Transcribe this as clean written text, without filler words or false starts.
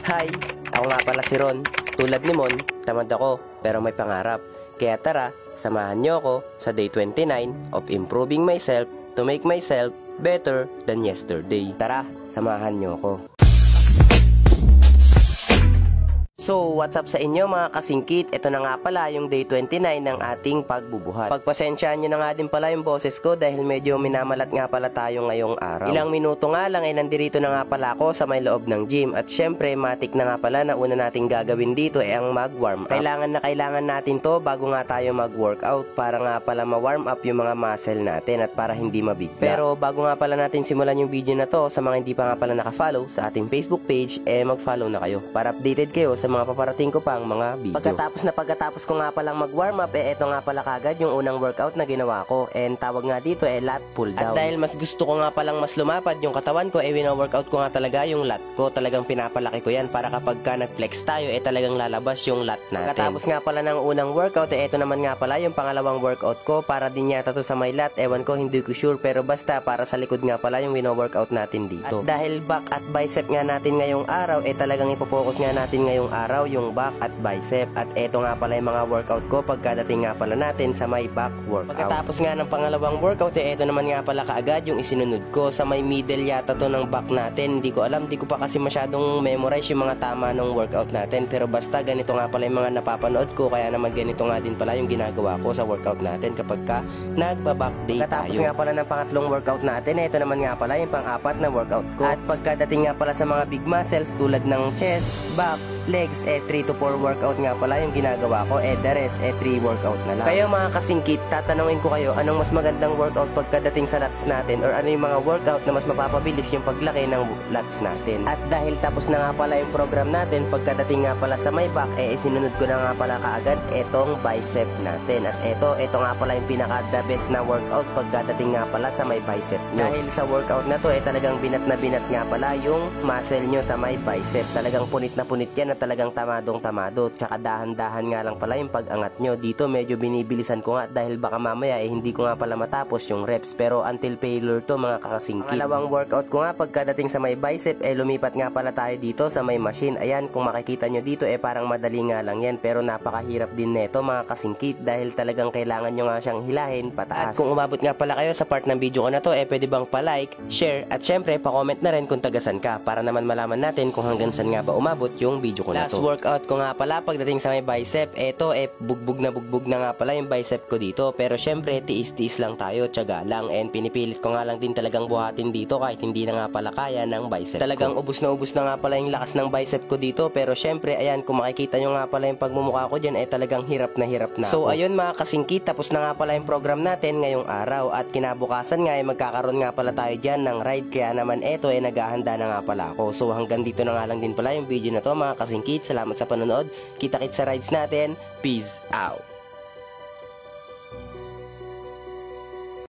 Hi! Ako nga pala si Ron. Tulad ni Mon, tamad ako pero may pangarap. Kaya tara, samahan niyo ako sa day 29 of improving myself to make myself better than yesterday. Tara, samahan niyo ako. So, what's up sa inyo mga kasingkit? Ito na nga pala yung day 29 ng ating pagbubuhat. Pagpasensyaan nyo na nga din pala yung boses ko dahil medyo minamalat nga pala tayo ngayong araw. Ilang minuto nga lang ay nandirito na nga pala ako sa may loob ng gym. At syempre, matik na nga pala na una nating gagawin dito ay ang mag-warm up. Kailangan natin to bago nga tayo mag-workout para nga pala ma-warm up yung mga muscle natin at para hindi mabigla. Pero bago nga pala natin simulan yung video na to, sa mga hindi pa nga pala naka-follow sa ating Facebook page, mag-follow na kayo para updated kayo sa mga paparating ko pang mga video. Pagkatapos ko nga palang mag-warm up, eto nga pala kagad yung unang workout na ginawa ko. And tawag nga dito lat pull down. At dahil mas gusto ko nga palang mas lumapad yung katawan ko, wino-workout ko nga talaga yung lat ko. Talagang pinapalaki ko yan para kapag ka nag-flex tayo, talagang lalabas yung lat natin. Pagkatapos nga pala ng unang workout, eto naman nga pala yung pangalawang workout ko. Para din yata to sa may lat, ewan ko, hindi ko sure, pero basta para sa likod nga pala yung wino-workout natin dito. At dahil back at bicep nga natin ngayong araw, talagang ipopokus nga natin ngayong araw yung back at bicep. At eto nga pala yung mga workout ko pagkadating nga pala natin sa may back workout. Pagkatapos nga ng pangalawang workout, eto naman nga pala kaagad yung isinunod ko sa may middle yata to ng back natin. Hindi ko alam, hindi ko pa kasi masyadong memorize yung mga tama ng workout natin, pero basta ganito nga pala yung mga napapanood ko, kaya naman ganito nga din pala yung ginagawa ko sa workout natin kapag ka nagba-back day tayo. Pagkatapos nga pala ng pangatlong workout natin, eto naman nga pala yung pang-apat na workout ko. At pagkadating nga pala sa mga big muscles tulad ng chest, back, legs, 3 to 4 workout nga pala yung ginagawa ko. The rest, 3 workout na lang. Kayo mga kasingkit, tatanungin ko kayo, anong mas magandang workout pagkadating sa lats natin, or ano yung mga workout na mas mapapabilis yung paglaki ng lats natin. At dahil tapos na nga pala yung program natin, pagkadating nga pala sa may back, sinunod ko na nga pala kaagad etong bicep natin. At ito nga pala yung pinaka the best na workout pagkadating nga pala sa may bicep nyo. Dahil sa workout na to, talagang binat na binat nga pala yung muscle nyo sa may bicep. Talagang punit na punit yan, talagang tamado, tsaka dahan-dahan nga lang pala yung pag-angat nyo. Dito medyo binibilisan ko nga dahil baka mamaya hindi ko nga pala matapos yung reps, pero until failure to mga kakasingkit. Pangalawang workout ko nga pagkadating sa may bicep, lumipat nga pala tayo dito sa may machine. Ayan, kung makikita nyo dito, parang madali nga lang yan, pero napakahirap din neto mga kasingkit dahil talagang kailangan nyo nga siyang hilahin pataas. At kung umabot nga pala kayo sa part ng video ko na to, pwede bang pa-like, share, at syempre pa-comment na rin kung tagasan ka para naman malaman natin kung hanggang saan nga ba umabot yung video ko na to. Last workout ko nga pala pagdating sa may bicep, bugbog na nga pala yung bicep ko dito, pero syempre tiis-tiis lang tayo, tiyaga lang, and pinipilit ko nga lang din talagang buhatin dito kahit hindi na nga pala kaya ng bicep talagang ko. Ubus na nga pala yung lakas ng bicep ko dito, pero syempre ayan, kung makikita nyo nga pala yung pagmumukha ko dyan, talagang hirap na so ako. Ayun mga kasingkit, tapos na nga pala yung program natin ngayong araw, at kinabukasan nga magkakaroon nga pala tayo dyan ng ride, kaya naman naghahanda na nga pala ako. So hanggang dito na nga lang din pala yung video na to mga kasingkit. Salamat sa panonood. Kita-kits sa rides natin. Peace out.